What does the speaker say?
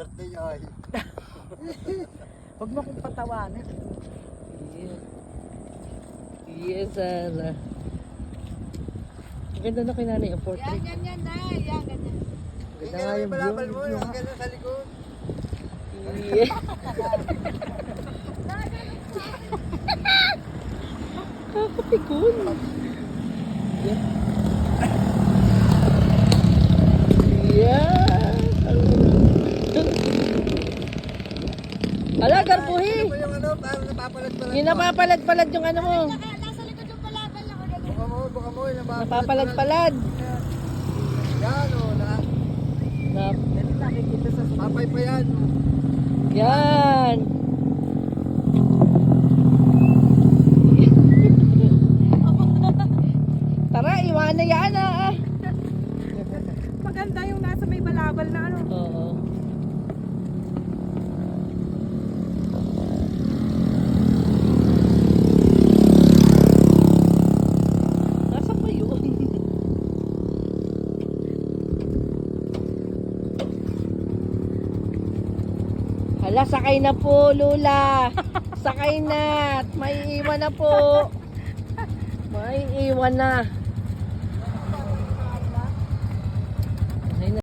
birthday niya ay. Huwag mo kong patawanin. Yes. Yes, Sarah. Ang ganda na kay nanay ang portrait. Yan, ganyan na. Yan, ganyan. Ganda Hindi nga ka yung balabal view. mo, yung gano'n sa likod. Yeah. Kakapikon. Yeah. Yeah. Ala, garbuhi. Ano mo yung ano, parang napapalag-palag. Yung napapalad-palad yung ano mo. Nasa likod yung balabal ako. Baka mo, yung Napapalad-palad. Yan o, Nap. Nakikita sa papay pa yan. Yan. Tara, iwan na yan ah. maganda yung nasa may balabal na ano. Oo. Nasaan ba yun? Hala, sakay na po, Lula. Sakay na. May iwan na po. May iwan na.